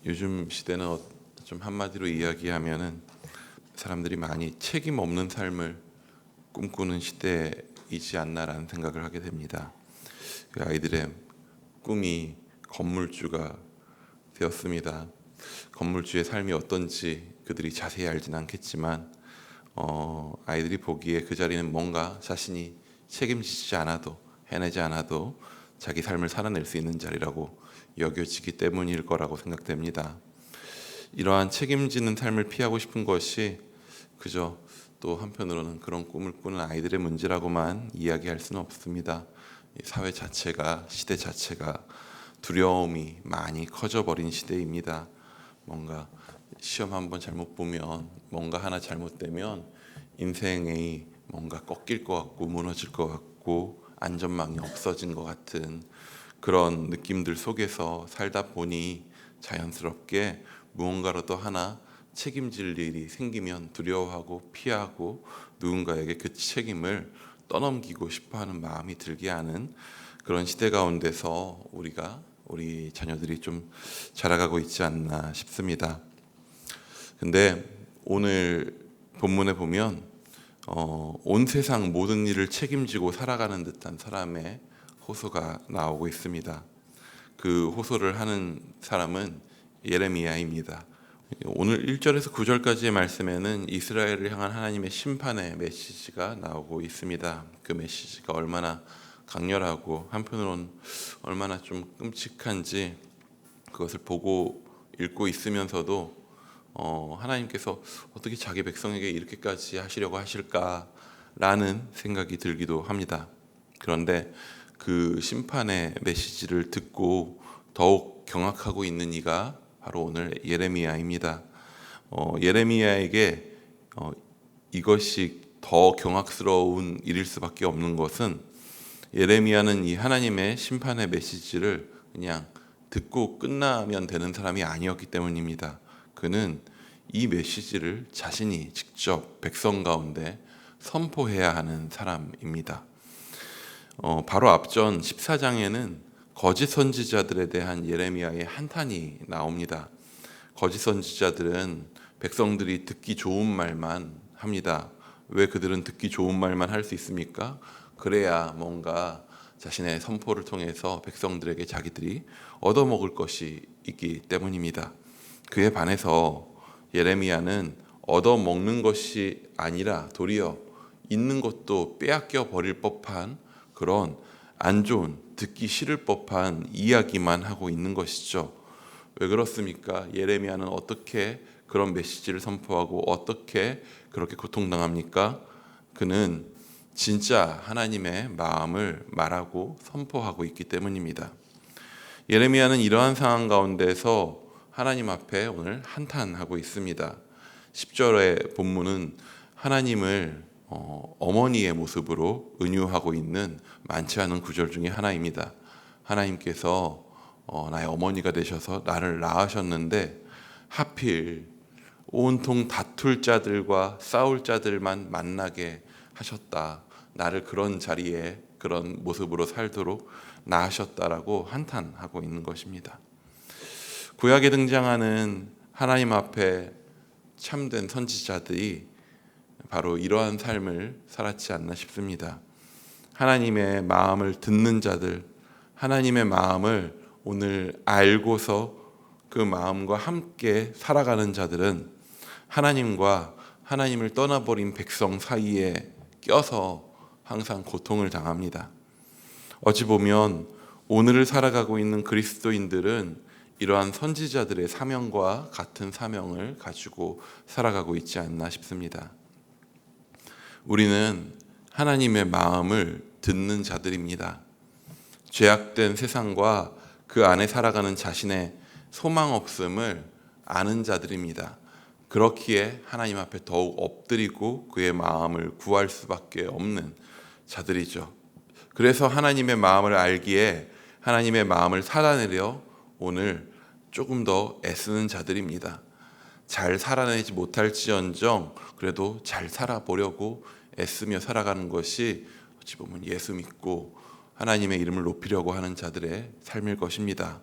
요즘 시대는 좀 한마디로 이야기하면은 사람들이 많이 책임 없는 삶을 꿈꾸는 시대이지 않나라는 생각을 하게 됩니다. 그 아이들의 꿈이 건물주가 되었습니다. 건물주의 삶이 어떤지 그들이 자세히 알진 않겠지만 아이들이 보기에 그 자리는 뭔가 자신이 책임지지 않아도 해내지 않아도 자기 삶을 살아낼 수 있는 자리라고 여겨지기 때문일 거라고 생각됩니다. 이러한 책임지는 삶을 피하고 싶은 것이 그저 또 한편으로는 그런 꿈을 꾸는 아이들의 문제라고만 이야기할 수는 없습니다. 사회 자체가 시대 자체가 두려움이 많이 커져버린 시대입니다. 뭔가 시험 한번 잘못 보면 뭔가 하나 잘못되면 인생이 뭔가 꺾일 것 같고 무너질 것 같고 안전망이 없어진 것 같은 그런 느낌들 속에서 살다 보니 자연스럽게 무언가라도 하나 책임질 일이 생기면 두려워하고 피하고 누군가에게 그 책임을 떠넘기고 싶어하는 마음이 들게 하는 그런 시대 가운데서 우리 자녀들이 좀 자라가고 있지 않나 싶습니다. 근데 오늘 본문에 보면 온 세상 모든 일을 책임지고 살아가는 듯한 사람의 호소가 나오고 있습니다. 그 호소를 하는 사람은 예레미야입니다. 오늘 1절에서 9절까지의 말씀에는 이스라엘을 향한 하나님의 심판의 메시지가 나오고 있습니다. 그 메시지가 얼마나 강렬하고 한편으로는 얼마나 좀 끔찍한지 그것을 보고 읽고 있으면서도 하나님께서 어떻게 자기 백성에게 이렇게까지 하시려고 하실까라는 생각이 들기도 합니다. 그런데 그 심판의 메시지를 듣고 더욱 경악하고 있는 이가 바로 오늘 예레미야입니다. 예레미야에게 이것이 더 경악스러운 일일 수밖에 없는 것은 예레미야는 이 하나님의 심판의 메시지를 그냥 듣고 끝나면 되는 사람이 아니었기 때문입니다. 그는 이 메시지를 자신이 직접 백성 가운데 선포해야 하는 사람입니다. 바로 앞전 14장에는 거짓 선지자들에 대한 예레미야의 한탄이 나옵니다. 거짓 선지자들은 백성들이 듣기 좋은 말만 합니다. 왜 그들은 듣기 좋은 말만 할 수 있습니까? 그래야 뭔가 자신의 선포를 통해서 백성들에게 자기들이 얻어먹을 것이 있기 때문입니다. 그에 반해서 예레미야는 얻어먹는 것이 아니라 도리어 있는 것도 빼앗겨 버릴 법한 그런 안 좋은 듣기 싫을 법한 이야기만 하고 있는 것이죠. 왜 그렇습니까? 예레미야는 어떻게 그런 메시지를 선포하고 어떻게 그렇게 고통당합니까? 그는 진짜 하나님의 마음을 말하고 선포하고 있기 때문입니다. 예레미야는 이러한 상황 가운데서 하나님 앞에 오늘 한탄하고 있습니다. 10절의 본문은 하나님을 어머니의 모습으로 은유하고 있는 많지 않은 구절 중에 하나입니다. 하나님께서 나의 어머니가 되셔서 나를 낳으셨는데 하필 온통 다툴 자들과 싸울 자들만 만나게 하셨다. 나를 그런 자리에 그런 모습으로 살도록 낳으셨다라고 한탄하고 있는 것입니다. 구약에 등장하는 하나님 앞에 참된 선지자들이 바로 이러한 삶을 살았지 않나 싶습니다. 하나님의 마음을 듣는 자들, 하나님의 마음을 오늘 알고서 그 마음과 함께 살아가는 자들은 하나님과 하나님을 떠나버린 백성 사이에 껴서 항상 고통을 당합니다. 어찌 보면 오늘을 살아가고 있는 그리스도인들은 이러한 선지자들의 사명과 같은 사명을 가지고 살아가고 있지 않나 싶습니다. 우리는 하나님의 마음을 듣는 자들입니다. 죄악된 세상과 그 안에 살아가는 자신의 소망 없음을 아는 자들입니다. 그렇기에 하나님 앞에 더욱 엎드리고 그의 마음을 구할 수밖에 없는 자들이죠. 그래서 하나님의 마음을 알기에 하나님의 마음을 살아내려 오늘 조금 더 애쓰는 자들입니다. 잘 살아내지 못할지언정 그래도 잘 살아보려고 애쓰며 살아가는 것이 어찌 보면 예수 믿고 하나님의 이름을 높이려고 하는 자들의 삶일 것입니다.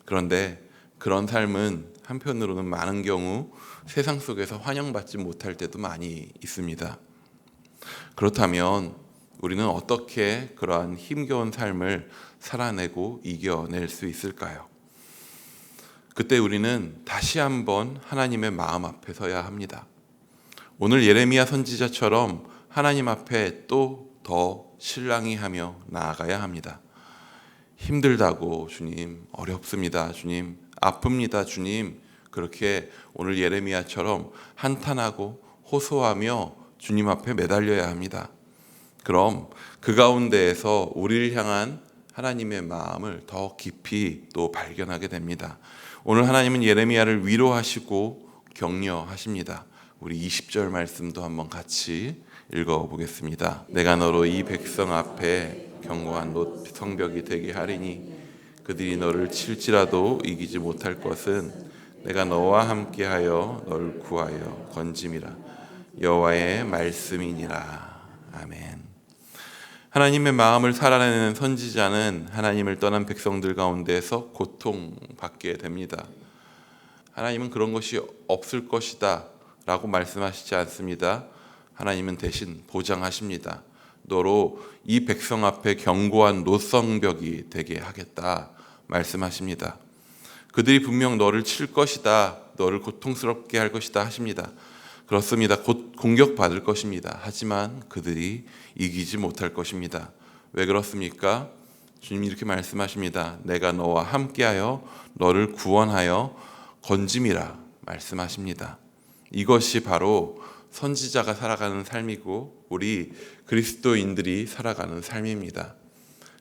그런데 그런 삶은 한편으로는 많은 경우 세상 속에서 환영받지 못할 때도 많이 있습니다. 그렇다면 우리는 어떻게 그러한 힘겨운 삶을 살아내고 이겨낼 수 있을까요? 그때 우리는 다시 한번 하나님의 마음 앞에 서야 합니다. 오늘 예레미야 선지자처럼 하나님 앞에 또 더 실랑이 하며 나아가야 합니다. 힘들다고 주님, 어렵습니다 주님, 아픕니다 주님, 그렇게 오늘 예레미야처럼 한탄하고 호소하며 주님 앞에 매달려야 합니다. 그럼 그 가운데에서 우리를 향한 하나님의 마음을 더 깊이 또 발견하게 됩니다. 오늘 하나님은 예레미야를 위로하시고 격려하십니다. 우리 20절 말씀도 한번 같이 읽어보겠습니다. 내가 너로 이 백성 앞에 견고한 성벽이 되게 하리니 그들이 너를 칠지라도 이기지 못할 것은 내가 너와 함께하여 너를 구하여 건짐이라 여호와의 말씀이니라. 아멘. 하나님의 마음을 살아내는 선지자는 하나님을 떠난 백성들 가운데서 고통받게 됩니다. 하나님은 그런 것이 없을 것이다 라고 말씀하시지 않습니다. 하나님은 대신 보장하십니다. 너로 이 백성 앞에 견고한 노성벽이 되게 하겠다 말씀하십니다. 그들이 분명 너를 칠 것이다, 너를 고통스럽게 할 것이다 하십니다. 그렇습니다. 곧 공격받을 것입니다. 하지만 그들이 이기지 못할 것입니다. 왜 그렇습니까? 주님이 이렇게 말씀하십니다. 내가 너와 함께하여 너를 구원하여 건짐이라 말씀하십니다. 이것이 바로 선지자가 살아가는 삶이고 우리 그리스도인들이 살아가는 삶입니다.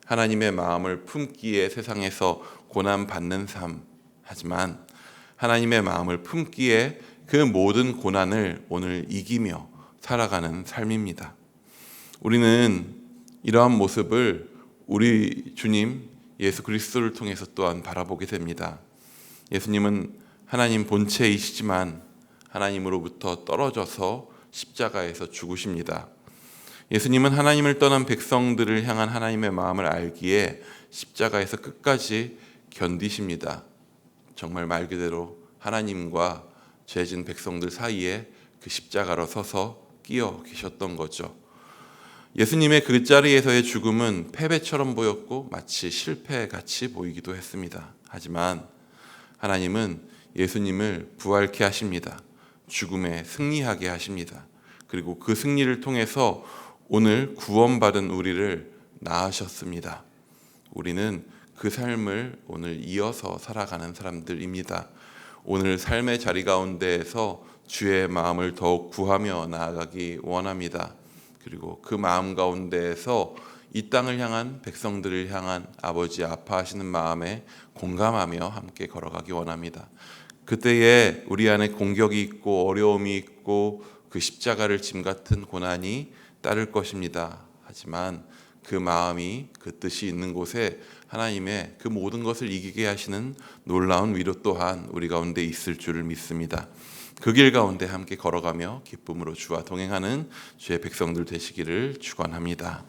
하나님의 마음을 품기에 세상에서 고난받는 삶, 하지만 하나님의 마음을 품기에 그 모든 고난을 오늘 이기며 살아가는 삶입니다. 우리는 이러한 모습을 우리 주님 예수 그리스도를 통해서 또한 바라보게 됩니다. 예수님은 하나님 본체이시지만 하나님으로부터 떨어져서 십자가에서 죽으십니다. 예수님은 하나님을 떠난 백성들을 향한 하나님의 마음을 알기에 십자가에서 끝까지 견디십니다. 정말 말 그대로 하나님과 죄진 백성들 사이에 그 십자가로 서서 끼어 계셨던 거죠. 예수님의 그 자리에서의 죽음은 패배처럼 보였고 마치 실패같이 보이기도 했습니다. 하지만 하나님은 예수님을 부활케 하십니다. 죽음에 승리하게 하십니다. 그리고 그 승리를 통해서 오늘 구원받은 우리를 낳으셨습니다. 우리는 그 삶을 오늘 이어서 살아가는 사람들입니다. 오늘 삶의 자리 가운데에서 주의 마음을 더욱 구하며 나아가기 원합니다. 그리고 그 마음 가운데에서 이 땅을 향한 백성들을 향한 아버지 아파하시는 마음에 공감하며 함께 걸어가기 원합니다. 그때에 우리 안에 공격이 있고 어려움이 있고 그 십자가를 짐 같은 고난이 따를 것입니다. 하지만 그 마음이 그 뜻이 있는 곳에 하나님의 그 모든 것을 이기게 하시는 놀라운 위로 또한 우리 가운데 있을 줄을 믿습니다. 그 길 가운데 함께 걸어가며 기쁨으로 주와 동행하는 주의 백성들 되시기를 축원합니다.